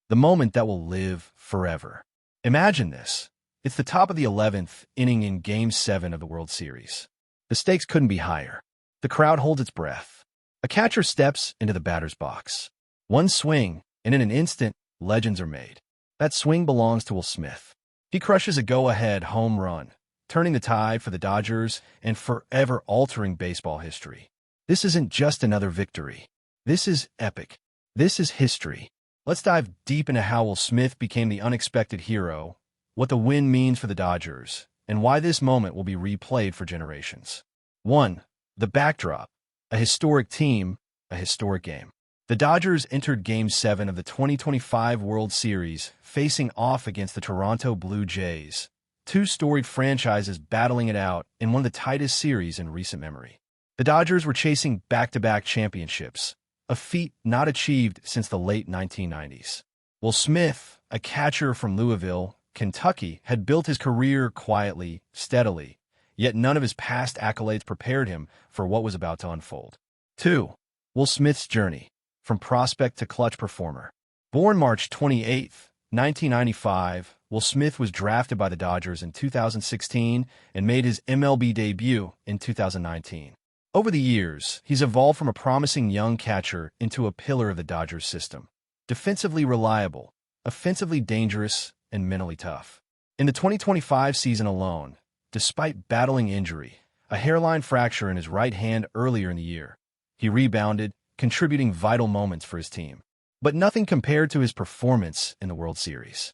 the moment that will live forever. Imagine this. It's the top of the 11th inning in Game 7 of the World Series. The stakes couldn't be higher. The crowd holds its breath. A catcher steps into the batter's box. One swing, and in an instant, legends are made. That swing belongs to Will Smith. He crushes a go-ahead home run, turning the tide for the Dodgers and forever altering baseball history. This isn't just another victory. This is epic. This is history. Let's dive deep into how Will Smith became the unexpected hero, what the win means for the Dodgers, and why this moment will be replayed for generations. 1. The backdrop. A historic team, a historic game. The Dodgers entered Game 7 of the 2025 World Series, facing off against the Toronto Blue Jays, two storied franchises battling it out in one of the tightest series in recent memory. The Dodgers were chasing back-to-back championships, a feat not achieved since the late 1990s. Will Smith, a catcher from Louisville, Kentucky, had built his career quietly, steadily, yet none of his past accolades prepared him for what was about to unfold. 2. Will Smith's journey, from prospect to clutch performer. Born March 28, 1995, Will Smith was drafted by the Dodgers in 2016 and made his MLB debut in 2019. Over the years, he's evolved from a promising young catcher into a pillar of the Dodgers system. Defensively reliable, offensively dangerous, and mentally tough. In the 2025 season alone, despite battling injury, a hairline fracture in his right hand earlier in the year, he rebounded, contributing vital moments for his team. But nothing compared to his performance in the World Series.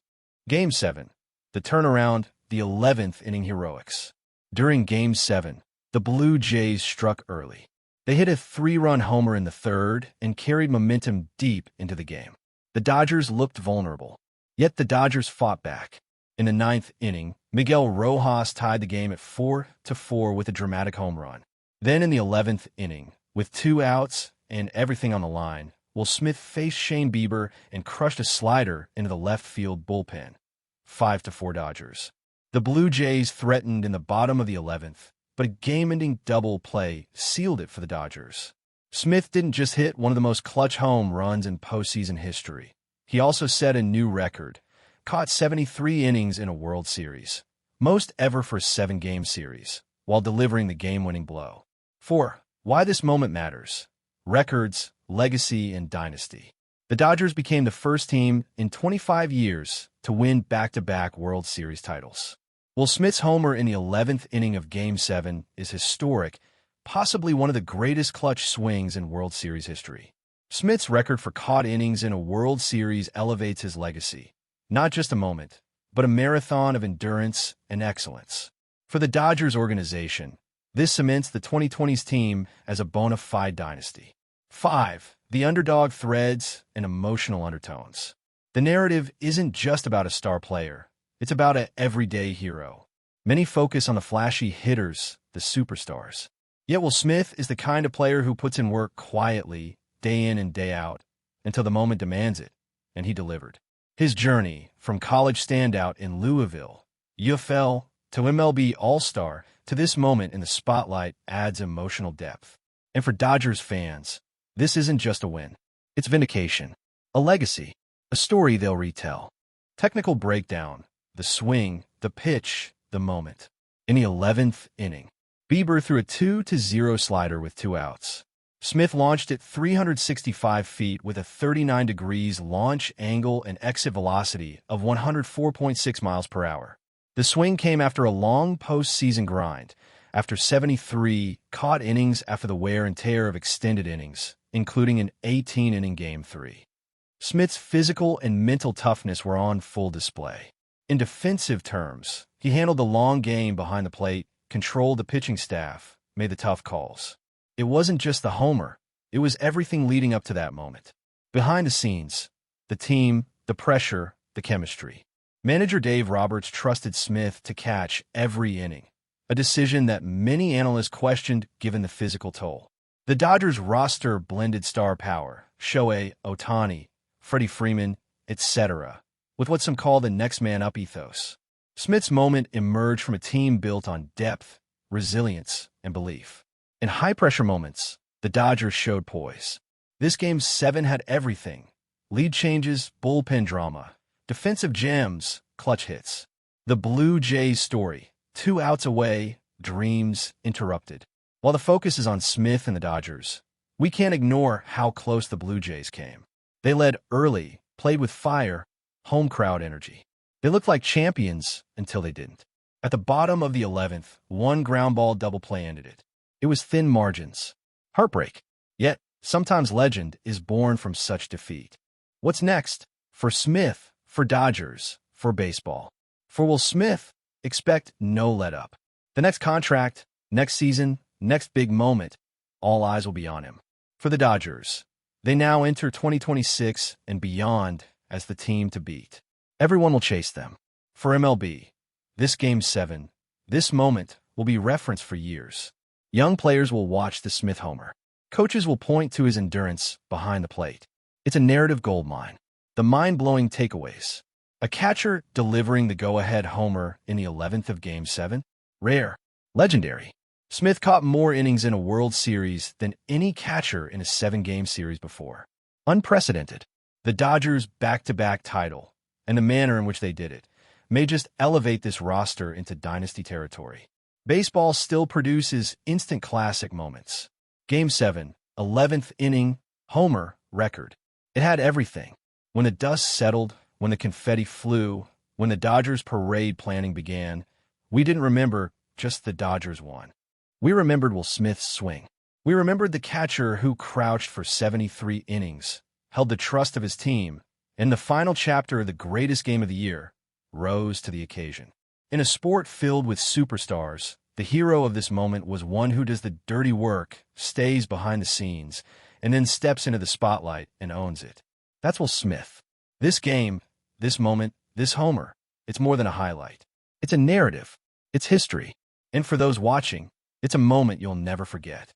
Game 7. The turnaround, the 11th inning heroics. During Game 7, the Blue Jays struck early. They hit a 3-run homer in the third and carried momentum deep into the game. The Dodgers looked vulnerable, yet the Dodgers fought back. In the 9th inning, Miguel Rojas tied the game at 4-4 with a dramatic home run. Then in the 11th inning, with 2 outs and everything on the line, Will Smith faced Shane Bieber and crushed a slider into the left field bullpen. 5-4 Dodgers. The Blue Jays threatened in the bottom of the 11th, but a game-ending double play sealed it for the Dodgers. Smith didn't just hit one of the most clutch home runs in postseason history. He also set a new record, caught 73 innings in a World Series, most ever for a 7-game series, while delivering the game-winning blow. 4. Why this moment matters. Records, legacy, and dynasty. The Dodgers became the first team in 25 years to win back-to-back World Series titles. Will Smith's homer in the 11th inning of Game 7 is historic, possibly one of the greatest clutch swings in World Series history. Smith's record for caught innings in a World Series elevates his legacy. Not just a moment, but a marathon of endurance and excellence. For the Dodgers organization, this cements the 2020s team as a bona fide dynasty. 5. The underdog threads and emotional undertones. The narrative isn't just about a star player. It's about an everyday hero. Many focus on the flashy hitters, the superstars. Yet Will Smith is the kind of player who puts in work quietly, day in and day out, until the moment demands it, and he delivered. His journey, from college standout in Louisville, UFL, to MLB All-Star, to this moment in the spotlight adds emotional depth. And for Dodgers fans, this isn't just a win. It's vindication, a legacy, a story they'll retell. Technical breakdown, the swing, the pitch, the moment. In the 11th inning, Bieber threw a 2-0 slider with 2 outs. Smith launched it 365 feet with a 39 degrees launch angle and exit velocity of 104.6 miles per hour. The swing came after a long postseason grind, after 73 caught innings after the wear and tear of extended innings, including an 18-inning Game 3. Smith's physical and mental toughness were on full display. In defensive terms, he handled the long game behind the plate, controlled the pitching staff, made the tough calls. It wasn't just the homer, it was everything leading up to that moment. Behind the scenes, the team, the pressure, the chemistry. Manager Dave Roberts trusted Smith to catch every inning, a decision that many analysts questioned given the physical toll. The Dodgers roster blended star power, Shohei Ohtani, Freddie Freeman, etc., with what some call the next man up ethos. Smith's moment emerged from a team built on depth, resilience, and belief. In high-pressure moments, the Dodgers showed poise. This Game 7 had everything. Lead changes, bullpen drama. Defensive gems, clutch hits. The Blue Jays story. 2 outs away, dreams interrupted. While the focus is on Smith and the Dodgers, we can't ignore how close the Blue Jays came. They led early, played with fire, home crowd energy. They looked like champions until they didn't. At the bottom of the 11th, one ground ball double play ended it. It was thin margins. Heartbreak. Yet, sometimes legend is born from such defeat. What's next? For Smith, for Dodgers, for baseball. For Will Smith, expect no let-up. The next contract, next season, next big moment, all eyes will be on him. For the Dodgers, they now enter 2026 and beyond as the team to beat. Everyone will chase them. For MLB, this Game 7, this moment will be referenced for years. Young players will watch the Smith homer. Coaches will point to his endurance behind the plate. It's a narrative goldmine. The mind-blowing takeaways. A catcher delivering the go-ahead homer in the 11th of Game 7? Rare. Legendary. Smith caught more innings in a World Series than any catcher in a 7-game series before. Unprecedented. The Dodgers' back-to-back title, and the manner in which they did it, may just elevate this roster into dynasty territory. Baseball still produces instant classic moments. Game 7, 11th inning, homer, record. It had everything. When the dust settled, when the confetti flew, when the Dodgers parade planning began, we didn't remember just the Dodgers won. We remembered Will Smith's swing. We remembered the catcher who crouched for 73 innings, held the trust of his team, and the final chapter of the greatest game of the year rose to the occasion. In a sport filled with superstars, the hero of this moment was one who does the dirty work, stays behind the scenes, and then steps into the spotlight and owns it. That's Will Smith. This game, this moment, this homer, it's more than a highlight. It's a narrative. It's history. And for those watching, it's a moment you'll never forget.